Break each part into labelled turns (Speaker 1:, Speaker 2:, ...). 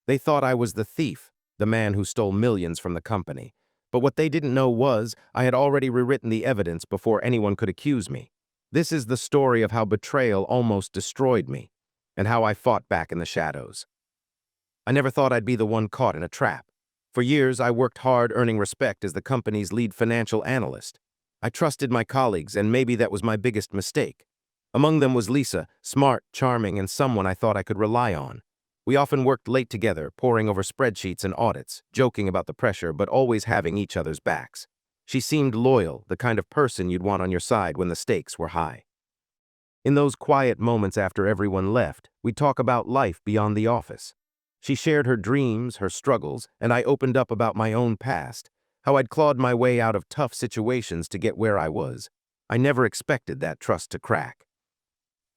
Speaker 1: They thought I was the thief, the man who stole millions from the company. But what they didn't know was I had already rewritten the evidence before anyone could accuse me. This is the story of how betrayal almost destroyed me, and how I fought back in the shadows. I never thought I'd be the one caught in a trap. For years, I worked hard earning respect as the company's lead financial analyst. I trusted my colleagues, and maybe that was my biggest mistake. Among them was Lisa, smart, charming, and someone I thought I could rely on. We often worked late together, poring over spreadsheets and audits, joking about the pressure, but always having each other's backs. She seemed loyal, the kind of person you'd want on your side when the stakes were high. In those quiet moments after everyone left, we'd talk about life beyond the office. She shared her dreams, her struggles, and I opened up about my own past, how I'd clawed my way out of tough situations to get where I was. I never expected that trust to crack.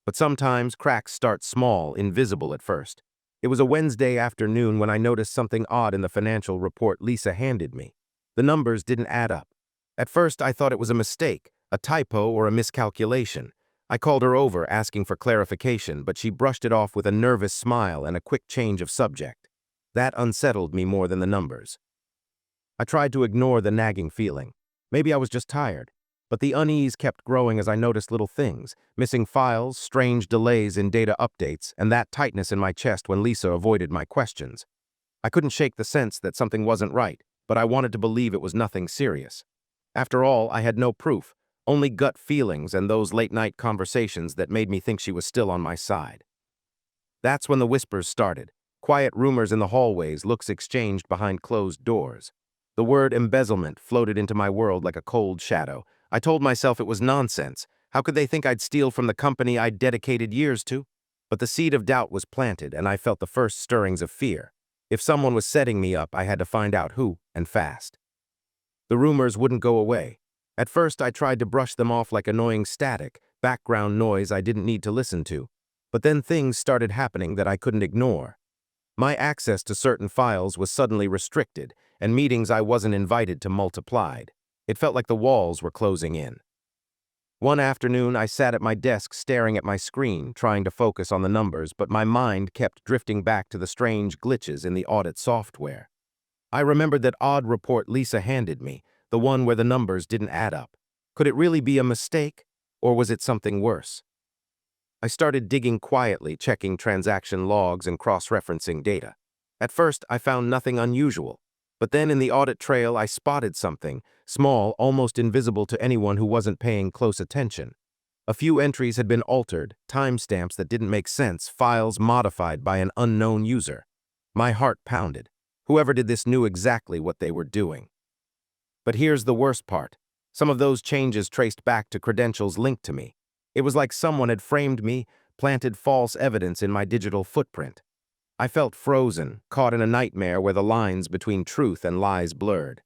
Speaker 1: But sometimes cracks start small, invisible at first. It was a Wednesday afternoon when I noticed something odd in the financial report Lisa handed me. The numbers didn't add up. At first, I thought it was a mistake, a typo or a miscalculation. I called her over asking for clarification, but she brushed it off with a nervous smile and a quick change of subject. That unsettled me more than the numbers. I tried to ignore the nagging feeling. Maybe I was just tired. But the unease kept growing as I noticed little things, missing files, strange delays in data updates, and that tightness in my chest when Lisa avoided my questions. I couldn't shake the sense that something wasn't right, but I wanted to believe it was nothing serious. After all, I had no proof, only gut feelings and those late-night conversations that made me think she was still on my side. That's when the whispers started. Quiet rumors in the hallways, looks exchanged behind closed doors. The word embezzlement floated into my world like a cold shadow. I told myself it was nonsense. How could they think I'd steal from the company I'd dedicated years to? But the seed of doubt was planted, and I felt the first stirrings of fear. If someone was setting me up, I had to find out who, and fast. The rumors wouldn't go away. At first, I tried to brush them off like annoying static, background noise I didn't need to listen to. But then things started happening that I couldn't ignore. My access to certain files was suddenly restricted, and meetings I wasn't invited to multiplied. It felt like the walls were closing in. One afternoon, I sat at my desk staring at my screen, trying to focus on the numbers, but my mind kept drifting back to the strange glitches in the audit software. I remembered that odd report Lisa handed me, the one where the numbers didn't add up. Could it really be a mistake, or was it something worse? I started digging quietly, checking transaction logs and cross-referencing data. At first, I found nothing unusual, but then in the audit trail I spotted something, small, almost invisible to anyone who wasn't paying close attention. A few entries had been altered, timestamps that didn't make sense, files modified by an unknown user. My heart pounded. Whoever did this knew exactly what they were doing. But here's the worst part. Some of those changes traced back to credentials linked to me. It was like someone had framed me, planted false evidence in my digital footprint. I felt frozen, caught in a nightmare where the lines between truth and lies blurred.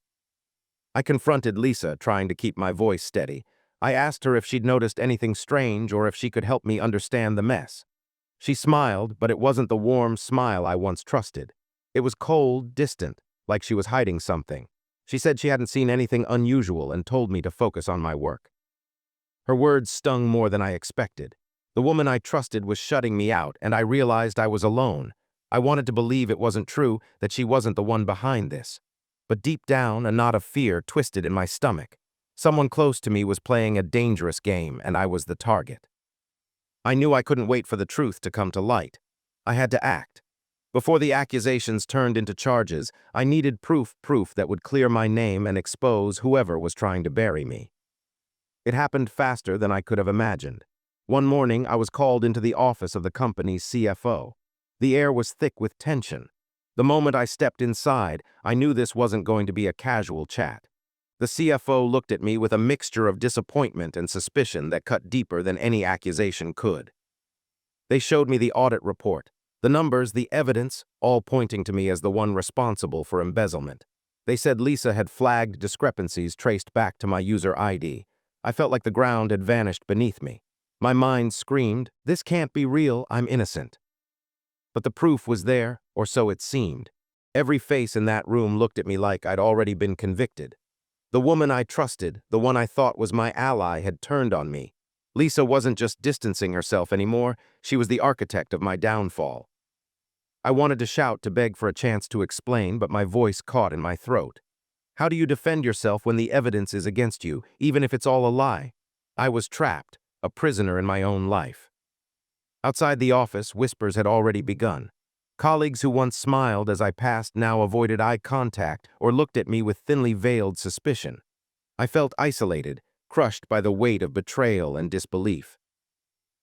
Speaker 1: I confronted Lisa, trying to keep my voice steady. I asked her if she'd noticed anything strange or if she could help me understand the mess. She smiled, but it wasn't the warm smile I once trusted. It was cold, distant, like she was hiding something. She said she hadn't seen anything unusual and told me to focus on my work. Her words stung more than I expected. The woman I trusted was shutting me out, and I realized I was alone. I wanted to believe it wasn't true, that she wasn't the one behind this. But deep down, a knot of fear twisted in my stomach. Someone close to me was playing a dangerous game, and I was the target. I knew I couldn't wait for the truth to come to light. I had to act. Before the accusations turned into charges, I needed proof that would clear my name and expose whoever was trying to bury me. It happened faster than I could have imagined. One morning, I was called into the office of the company's CFO. The air was thick with tension. The moment I stepped inside, I knew this wasn't going to be a casual chat. The CFO looked at me with a mixture of disappointment and suspicion that cut deeper than any accusation could. They showed me the audit report. The numbers, the evidence, all pointing to me as the one responsible for embezzlement. They said Lisa had flagged discrepancies traced back to my user ID. I felt like the ground had vanished beneath me. My mind screamed, "This can't be real, I'm innocent." But the proof was there, or so it seemed. Every face in that room looked at me like I'd already been convicted. The woman I trusted, the one I thought was my ally, had turned on me. Lisa wasn't just distancing herself anymore, she was the architect of my downfall. I wanted to shout to beg for a chance to explain, but my voice caught in my throat. How do you defend yourself when the evidence is against you, even if it's all a lie? I was trapped, a prisoner in my own life. Outside the office, whispers had already begun. Colleagues who once smiled as I passed now avoided eye contact or looked at me with thinly veiled suspicion. I felt isolated, crushed by the weight of betrayal and disbelief.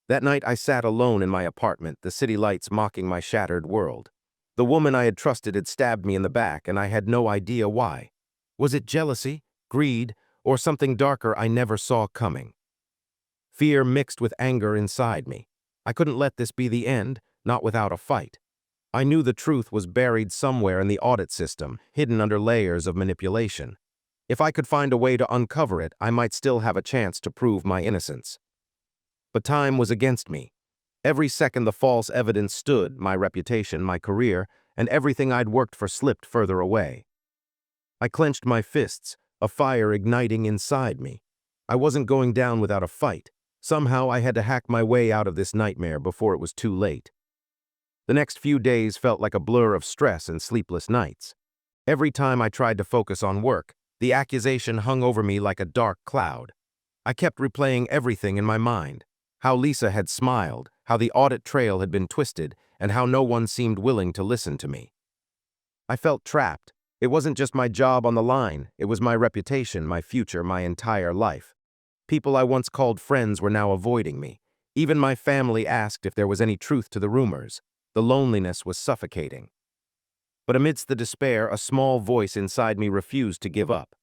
Speaker 1: That night I sat alone in my apartment, the city lights mocking my shattered world. The woman I had trusted had stabbed me in the back, and I had no idea why. Was it jealousy, greed, or something darker I never saw coming? Fear mixed with anger inside me. I couldn't let this be the end, not without a fight. I knew the truth was buried somewhere in the audit system, hidden under layers of manipulation. If I could find a way to uncover it, I might still have a chance to prove my innocence. But time was against me. Every second the false evidence stood, my reputation, my career, and everything I'd worked for slipped further away. I clenched my fists, a fire igniting inside me. I wasn't going down without a fight. Somehow I had to hack my way out of this nightmare before it was too late. The next few days felt like a blur of stress and sleepless nights. Every time I tried to focus on work, the accusation hung over me like a dark cloud. I kept replaying everything in my mind. How Lisa had smiled, how the audit trail had been twisted, and how no one seemed willing to listen to me. I felt trapped. It wasn't just my job on the line, it was my reputation, my future, my entire life. People I once called friends were now avoiding me. Even my family asked if there was any truth to the rumors. The loneliness was suffocating. But amidst the despair, a small voice inside me refused to give up.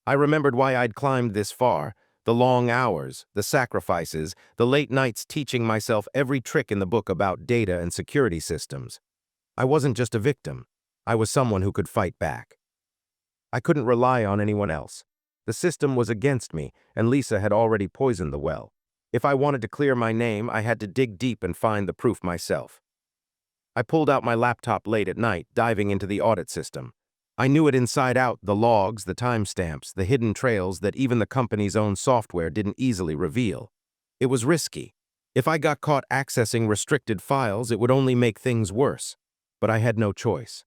Speaker 1: I remembered why I'd climbed this far. The long hours, the sacrifices, the late nights teaching myself every trick in the book about data and security systems. I wasn't just a victim. I was someone who could fight back. I couldn't rely on anyone else. The system was against me, and Lisa had already poisoned the well. If I wanted to clear my name, I had to dig deep and find the proof myself. I pulled out my laptop late at night, diving into the audit system. I knew it inside out, the logs, the timestamps, the hidden trails that even the company's own software didn't easily reveal. It was risky. If I got caught accessing restricted files, it would only make things worse. But I had no choice.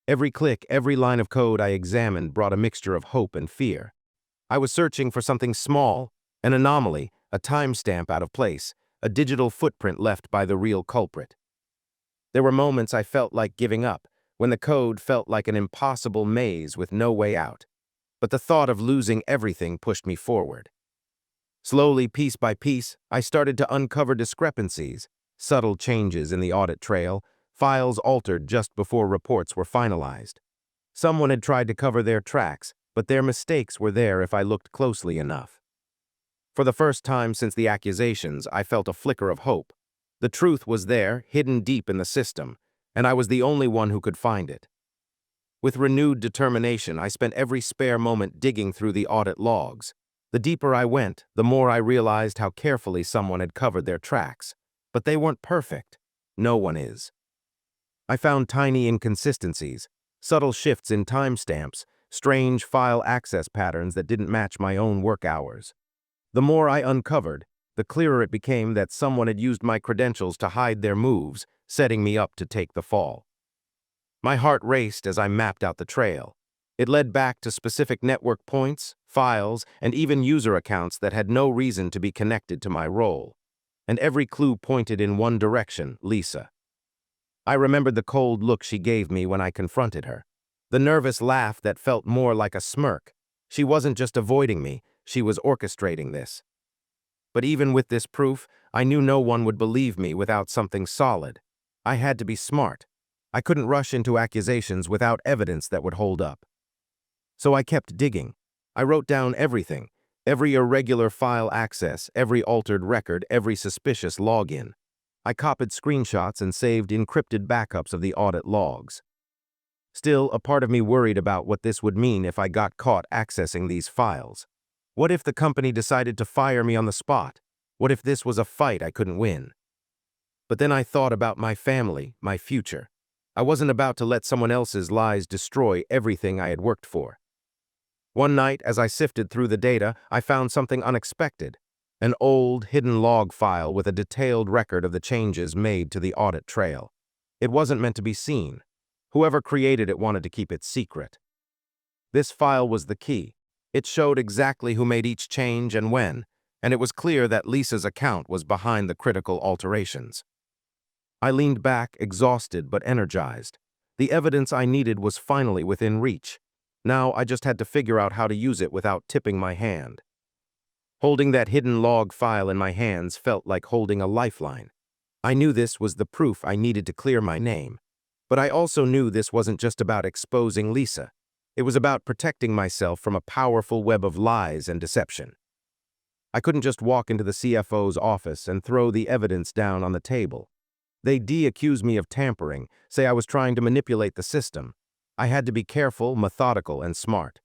Speaker 1: Every click, every line of code I examined brought a mixture of hope and fear. I was searching for something small, an anomaly, a timestamp out of place, a digital footprint left by the real culprit. There were moments I felt like giving up, when the code felt like an impossible maze with no way out. But the thought of losing everything pushed me forward. Slowly, piece by piece, I started to uncover discrepancies, subtle changes in the audit trail, files altered just before reports were finalized. Someone had tried to cover their tracks, but their mistakes were there if I looked closely enough. For the first time since the accusations, I felt a flicker of hope. The truth was there, hidden deep in the system, and I was the only one who could find it. With renewed determination, I spent every spare moment digging through the audit logs. The deeper I went, the more I realized how carefully someone had covered their tracks. But they weren't perfect. No one is. I found tiny inconsistencies, subtle shifts in timestamps, strange file access patterns that didn't match my own work hours. The more I uncovered, the clearer it became that someone had used my credentials to hide their moves, setting me up to take the fall. My heart raced as I mapped out the trail. It led back to specific network points, files, and even user accounts that had no reason to be connected to my role. And every clue pointed in one direction, Lisa. I remembered the cold look she gave me when I confronted her. The nervous laugh that felt more like a smirk. She wasn't just avoiding me, she was orchestrating this. But even with this proof, I knew no one would believe me without something solid. I had to be smart. I couldn't rush into accusations without evidence that would hold up. So I kept digging. I wrote down everything, every irregular file access, every altered record, every suspicious login. I copied screenshots and saved encrypted backups of the audit logs. Still, a part of me worried about what this would mean if I got caught accessing these files. What if the company decided to fire me on the spot? What if this was a fight I couldn't win? But then I thought about my family, my future. I wasn't about to let someone else's lies destroy everything I had worked for. One night, as I sifted through the data, I found something unexpected. An old, hidden log file with a detailed record of the changes made to the audit trail. It wasn't meant to be seen. Whoever created it wanted to keep it secret. This file was the key. It showed exactly who made each change and when, and it was clear that Lisa's account was behind the critical alterations. I leaned back, exhausted but energized. The evidence I needed was finally within reach. Now I just had to figure out how to use it without tipping my hand. Holding that hidden log file in my hands felt like holding a lifeline. I knew this was the proof I needed to clear my name. But I also knew this wasn't just about exposing Lisa. It was about protecting myself from a powerful web of lies and deception. I couldn't just walk into the CFO's office and throw the evidence down on the table. They'd accuse me of tampering, say I was trying to manipulate the system. I had to be careful, methodical, and smart.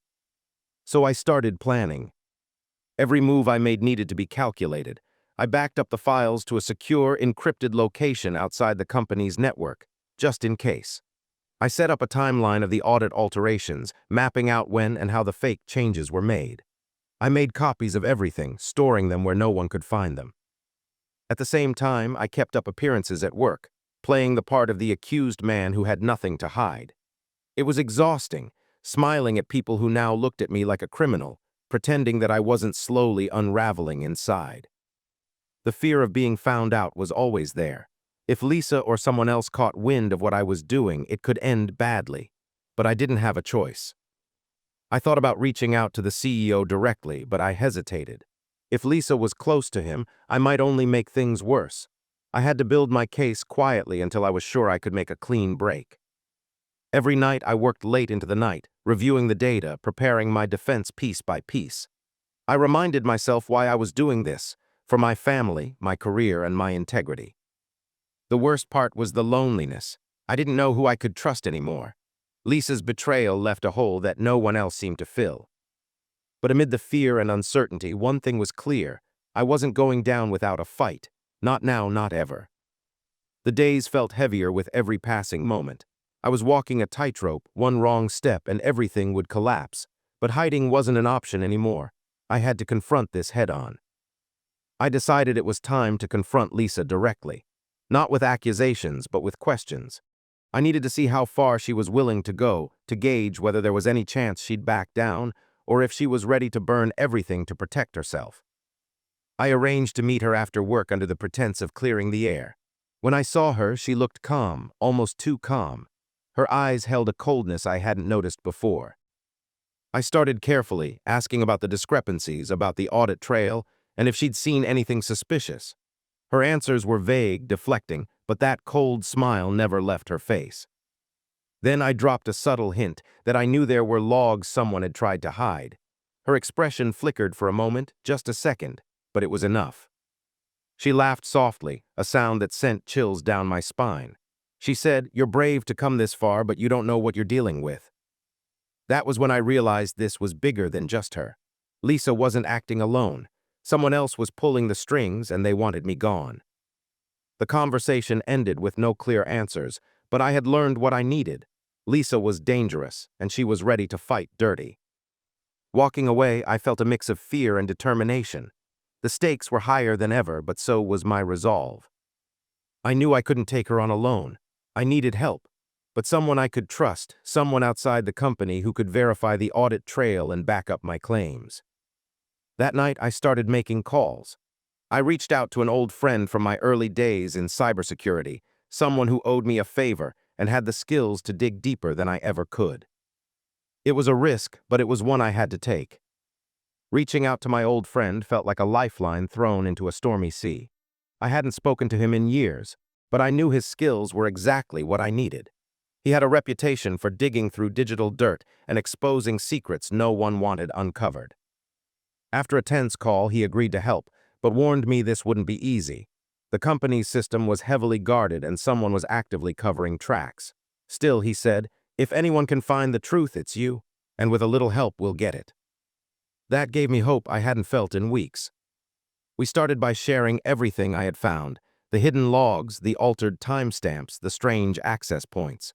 Speaker 1: So I started planning. Every move I made needed to be calculated. I backed up the files to a secure, encrypted location outside the company's network, just in case. I set up a timeline of the audit alterations, mapping out when and how the fake changes were made. I made copies of everything, storing them where no one could find them. At the same time, I kept up appearances at work, playing the part of the accused man who had nothing to hide. It was exhausting, smiling at people who now looked at me like a criminal, pretending that I wasn't slowly unraveling inside. The fear of being found out was always there. If Lisa or someone else caught wind of what I was doing, it could end badly. But I didn't have a choice. I thought about reaching out to the CEO directly, but I hesitated. If Lisa was close to him, I might only make things worse. I had to build my case quietly until I was sure I could make a clean break. Every night I worked late into the night, reviewing the data, preparing my defense piece by piece. I reminded myself why I was doing this, for my family, my career, and my integrity. The worst part was the loneliness. I didn't know who I could trust anymore. Lisa's betrayal left a hole that no one else seemed to fill. But amid the fear and uncertainty, one thing was clear. I wasn't going down without a fight. Not now, not ever. The days felt heavier with every passing moment. I was walking a tightrope, one wrong step and everything would collapse. But hiding wasn't an option anymore. I had to confront this head-on. I decided it was time to confront Lisa directly. Not with accusations, but with questions. I needed to see how far she was willing to go, to gauge whether there was any chance she'd back down, or if she was ready to burn everything to protect herself. I arranged to meet her after work under the pretense of clearing the air. When I saw her, she looked calm, almost too calm. Her eyes held a coldness I hadn't noticed before. I started carefully, asking about the discrepancies, about the audit trail, and if she'd seen anything suspicious. Her answers were vague, deflecting, but that cold smile never left her face. Then I dropped a subtle hint that I knew there were logs someone had tried to hide. Her expression flickered for a moment, just a second, but it was enough. She laughed softly, a sound that sent chills down my spine. She said, "You're brave to come this far, but you don't know what you're dealing with." That was when I realized this was bigger than just her. Lisa wasn't acting alone. Someone else was pulling the strings, and they wanted me gone. The conversation ended with no clear answers, but I had learned what I needed. Lisa was dangerous, and she was ready to fight dirty. Walking away, I felt a mix of fear and determination. The stakes were higher than ever, but so was my resolve. I knew I couldn't take her on alone. I needed help, but someone I could trust, someone outside the company who could verify the audit trail and back up my claims. That night, I started making calls. I reached out to an old friend from my early days in cybersecurity, someone who owed me a favor and had the skills to dig deeper than I ever could. It was a risk, but it was one I had to take. Reaching out to my old friend felt like a lifeline thrown into a stormy sea. I hadn't spoken to him in years, but I knew his skills were exactly what I needed. He had a reputation for digging through digital dirt and exposing secrets no one wanted uncovered. After a tense call, he agreed to help, but warned me this wouldn't be easy. The company's system was heavily guarded and someone was actively covering tracks. Still, he said, "If anyone can find the truth, it's you, and with a little help, we'll get it." That gave me hope I hadn't felt in weeks. We started by sharing everything I had found, the hidden logs, the altered timestamps, the strange access points.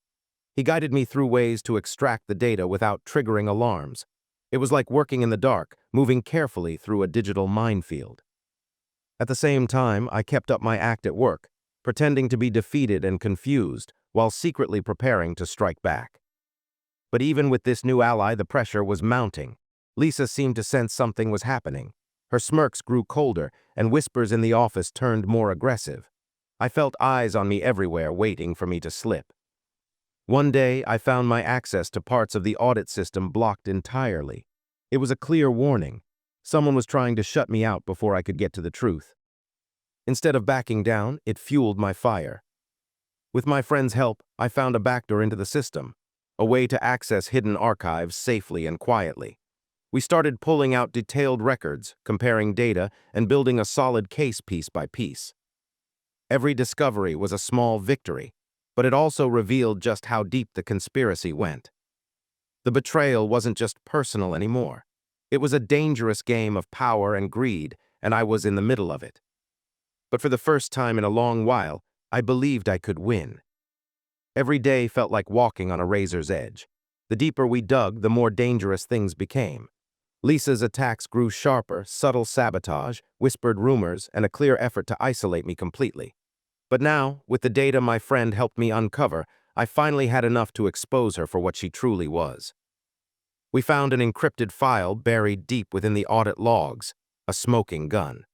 Speaker 1: He guided me through ways to extract the data without triggering alarms. It was like working in the dark, moving carefully through a digital minefield. At the same time, I kept up my act at work, pretending to be defeated and confused, while secretly preparing to strike back. But even with this new ally, the pressure was mounting. Lisa seemed to sense something was happening. Her smirks grew colder, and whispers in the office turned more aggressive. I felt eyes on me everywhere, waiting for me to slip. One day, I found my access to parts of the audit system blocked entirely. It was a clear warning. Someone was trying to shut me out before I could get to the truth. Instead of backing down, it fueled my fire. With my friend's help, I found a backdoor into the system, a way to access hidden archives safely and quietly. We started pulling out detailed records, comparing data, and building a solid case piece by piece. Every discovery was a small victory, but it also revealed just how deep the conspiracy went. The betrayal wasn't just personal anymore. It was a dangerous game of power and greed, and I was in the middle of it. But for the first time in a long while, I believed I could win. Every day felt like walking on a razor's edge. The deeper we dug, the more dangerous things became. Lisa's attacks grew sharper, subtle sabotage, whispered rumors, and a clear effort to isolate me completely. But now, with the data my friend helped me uncover, I finally had enough to expose her for what she truly was. We found an encrypted file buried deep within the audit logs, a smoking gun.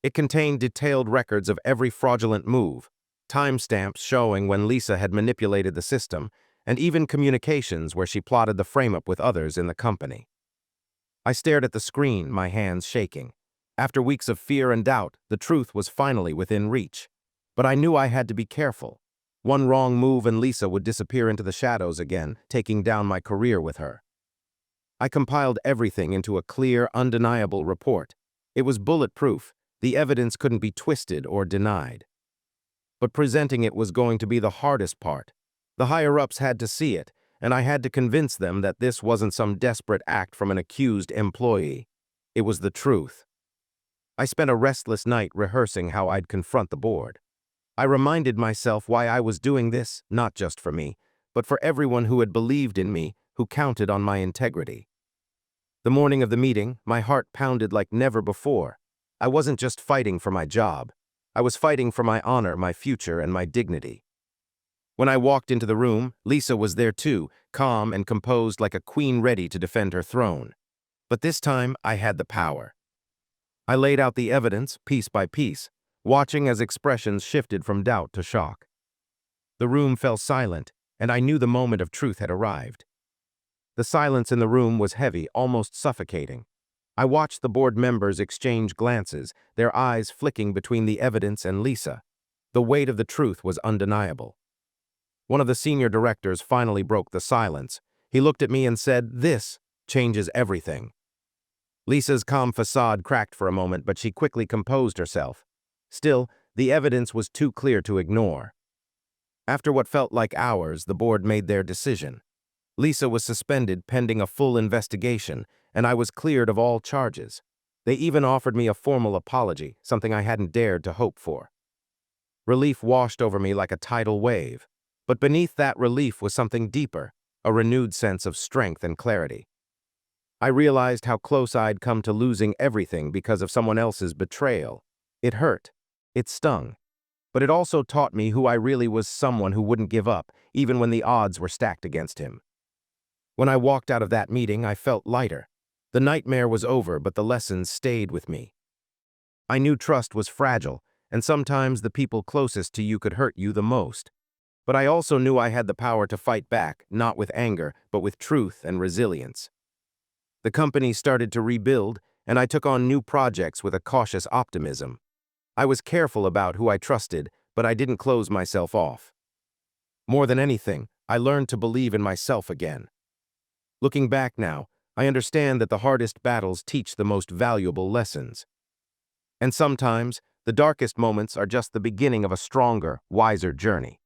Speaker 1: It contained detailed records of every fraudulent move, timestamps showing when Lisa had manipulated the system, and even communications where she plotted the frame-up with others in the company. I stared at the screen, my hands shaking. After weeks of fear and doubt, the truth was finally within reach. But I knew I had to be careful. One wrong move and Lisa would disappear into the shadows again, taking down my career with her. I compiled everything into a clear, undeniable report. It was bulletproof. The evidence couldn't be twisted or denied. But presenting it was going to be the hardest part. The higher-ups had to see it, and I had to convince them that this wasn't some desperate act from an accused employee. It was the truth. I spent a restless night rehearsing how I'd confront the board. I reminded myself why I was doing this, not just for me, but for everyone who had believed in me, who counted on my integrity. The morning of the meeting, my heart pounded like never before. I wasn't just fighting for my job. I was fighting for my honor, my future, and my dignity. When I walked into the room, Lisa was there too, calm and composed like a queen ready to defend her throne. But this time, I had the power. I laid out the evidence, piece by piece, watching as expressions shifted from doubt to shock. The room fell silent, and I knew the moment of truth had arrived. The silence in the room was heavy, almost suffocating. I watched the board members exchange glances, their eyes flicking between the evidence and Lisa. The weight of the truth was undeniable. One of the senior directors finally broke the silence. He looked at me and said, "This changes everything." Lisa's calm facade cracked for a moment, but she quickly composed herself. Still, the evidence was too clear to ignore. After what felt like hours, the board made their decision. Lisa was suspended pending a full investigation, and I was cleared of all charges. They even offered me a formal apology, something I hadn't dared to hope for. Relief washed over me like a tidal wave. But beneath that relief was something deeper, a renewed sense of strength and clarity. I realized how close I'd come to losing everything because of someone else's betrayal. It hurt. It stung. But it also taught me who I really was, someone who wouldn't give up, even when the odds were stacked against him. When I walked out of that meeting, I felt lighter. The nightmare was over, but the lessons stayed with me. I knew trust was fragile, and sometimes the people closest to you could hurt you the most. But I also knew I had the power to fight back, not with anger, but with truth and resilience. The company started to rebuild, and I took on new projects with a cautious optimism. I was careful about who I trusted, but I didn't close myself off. More than anything, I learned to believe in myself again. Looking back now, I understand that the hardest battles teach the most valuable lessons. And sometimes, the darkest moments are just the beginning of a stronger, wiser journey.